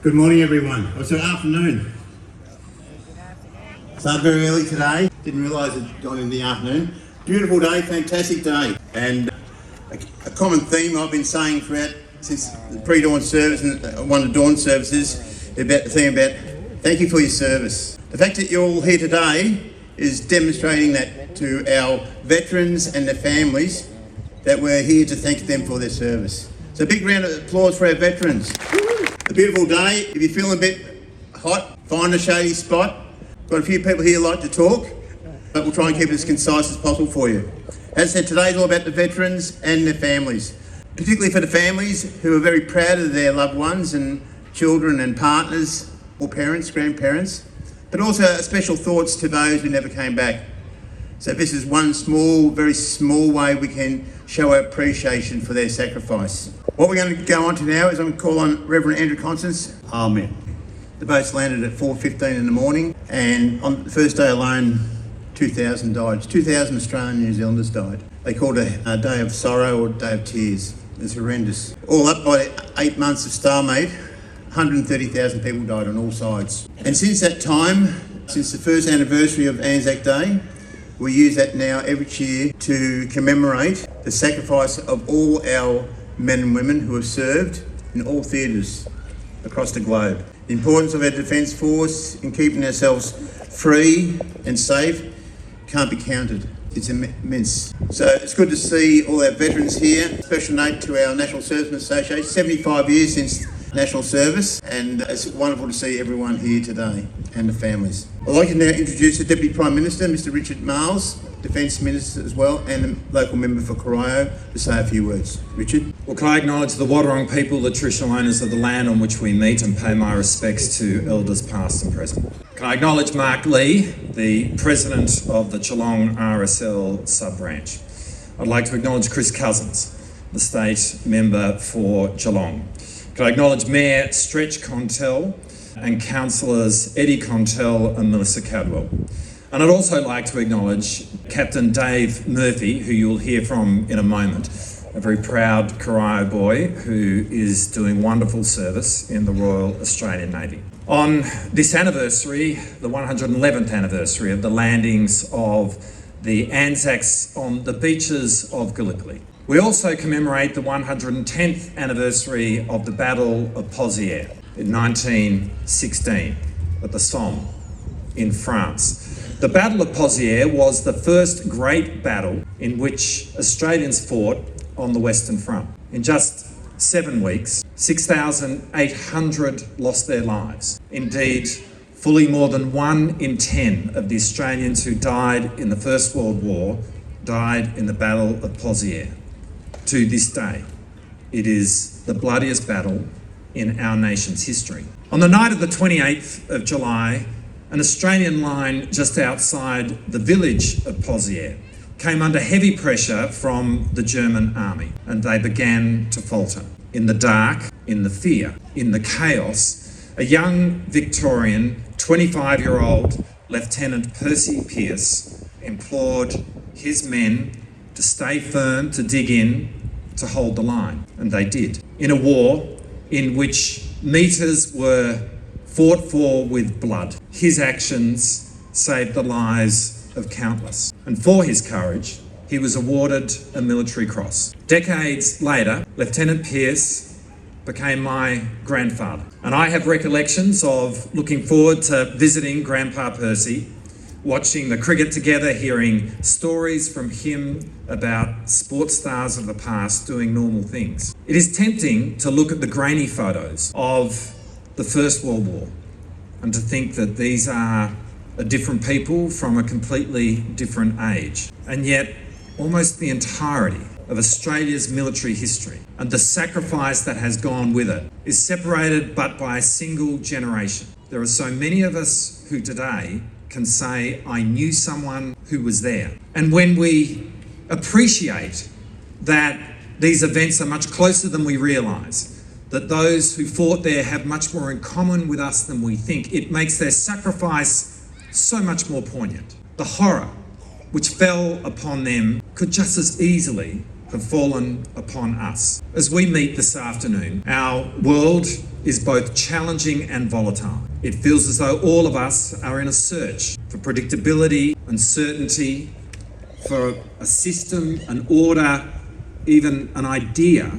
Good morning, everyone. Or sorry, afternoon. Started very early today. Didn't realise it gone in the afternoon. Beautiful day, fantastic day. And a common theme I've been saying throughout since the pre-dawn service and one of the dawn services about the theme about thank you for your service. The fact that you're all here today is demonstrating that to our veterans and their families that we're here to thank them for their service. So a big round of applause for our veterans. A beautiful day. If you're feeling a bit hot, find a shady spot. Got a few people here who like to talk, but we'll try and keep it as concise as possible for you. As I said, today's all about the veterans and their families, particularly for the families who are very proud of their loved ones and children and partners or parents, grandparents, but also special thoughts to those who never came back. So this is one small, very small way we can show our appreciation for their sacrifice. What we're going to go on to now is I'm going to call on Reverend Andrew Constance. Amen. The boat's landed at 4:15 in the morning, and on the first day alone, 2,000 died. 2,000 Australian and New Zealanders died. They called it a day of sorrow or day of tears. It was horrendous. All up by 8 months of stalemate, 130,000 people died on all sides. And since that time, since the first anniversary of Anzac Day, we use that now every year to commemorate the sacrifice of all our men and women who have served in all theatres across the globe. The importance of our Defence Force in keeping ourselves free and safe can't be counted. It's immense. So it's good to see all our veterans here. Special note to our National Servicemen Association, 75 years since National Service, and it's wonderful to see everyone here today and the families. I'd like to now introduce the Deputy Prime Minister, Mr Richard Marles, Defence Minister as well, and the local member for Corio to say a few words. Richard? Well, can I acknowledge the Wadawurrung people, the traditional owners of the land on which we meet, and pay my respects to elders past and present. Can I acknowledge Mark Lee, the President of the Geelong RSL sub-branch. I'd like to acknowledge Chris Cousins, the State Member for Geelong. Can I acknowledge Mayor Stretch Contell and Councillors Eddie Contell and Melissa Cadwell. And I'd also like to acknowledge Captain Dave Murphy, who you'll hear from in a moment, a very proud Corio boy who is doing wonderful service in the Royal Australian Navy. On this anniversary, the 111th anniversary of the landings of the Anzacs on the beaches of Gallipoli, we also commemorate the 110th anniversary of the Battle of Pozières in 1916 at the Somme in France. The Battle of Pozières was the first great battle in which Australians fought on the Western Front. In just 7 weeks, 6,800 lost their lives. Indeed, fully more than 1 in 10 of the Australians who died in the First World War died in the Battle of Pozières. To this day, it is the bloodiest battle in our nation's history. On the night of the 28th of July, an Australian line just outside the village of Pozières came under heavy pressure from the German army, and they began to falter. In the dark, in the fear, in the chaos, a young Victorian 25-year-old Lieutenant Percy Pearce implored his men to stay firm, to dig in, to hold the line, and they did. In a war in which metres were fought for with blood, his actions saved the lives of countless. And for his courage, he was awarded a military cross. Decades later, Lieutenant Pearce became my grandfather, and I have recollections of looking forward to visiting Grandpa Percy, watching the cricket together, hearing stories from him about sports stars of the past doing normal things. It is tempting to look at the grainy photos of the First World War and to think that these are a different people from a completely different age. And yet, almost the entirety of Australia's military history and the sacrifice that has gone with it is separated but by a single generation. There are so many of us who today can say, I knew someone who was there. And when we appreciate that these events are much closer than we realise, that those who fought there have much more in common with us than we think, it makes their sacrifice so much more poignant. The horror which fell upon them could just as easily have fallen upon us. As we meet this afternoon, our world is both challenging and volatile. It feels as though all of us are in a search for predictability and certainty, for a system, an order, even an idea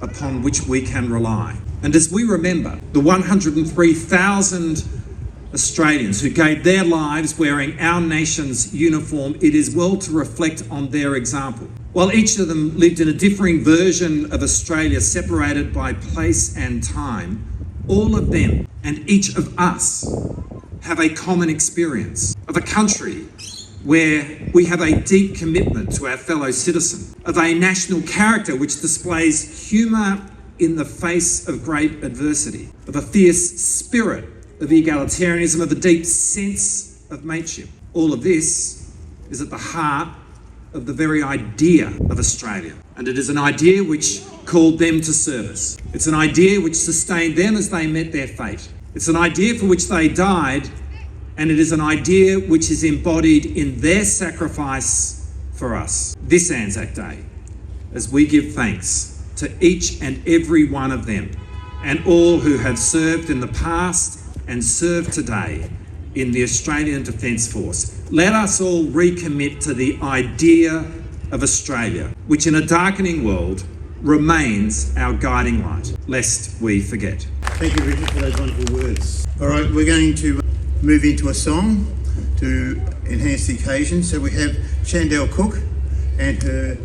upon which we can rely. And as we remember the 103,000 Australians who gave their lives wearing our nation's uniform, it is well to reflect on their example. While each of them lived in a differing version of Australia, separated by place and time, all of them and each of us have a common experience of a country where we have a deep commitment to our fellow citizen, of a national character which displays humour in the face of great adversity, of a fierce spirit of egalitarianism, of a deep sense of mateship. All of this is at the heart of the very idea of Australia. And it is an idea which called them to service. It's an idea which sustained them as they met their fate. It's an idea for which they died and it is an idea which is embodied in their sacrifice for us this Anzac Day, as we give thanks to each and every one of them and all who have served in the past and serve today in the Australian Defence Force. Let us all recommit to the idea of Australia, which in a darkening world remains our guiding light, lest we forget. Thank you, Richard, for those wonderful words. All right, we're going to move into a song to enhance the occasion. So we have Chandel Cook and her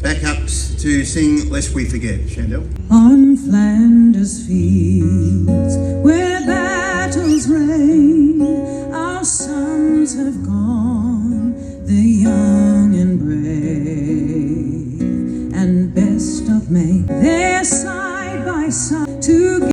backups to sing Lest We Forget. Chandel. On Flanders fields where battles reign, our sons have gone, the young and brave, and best of May, their sons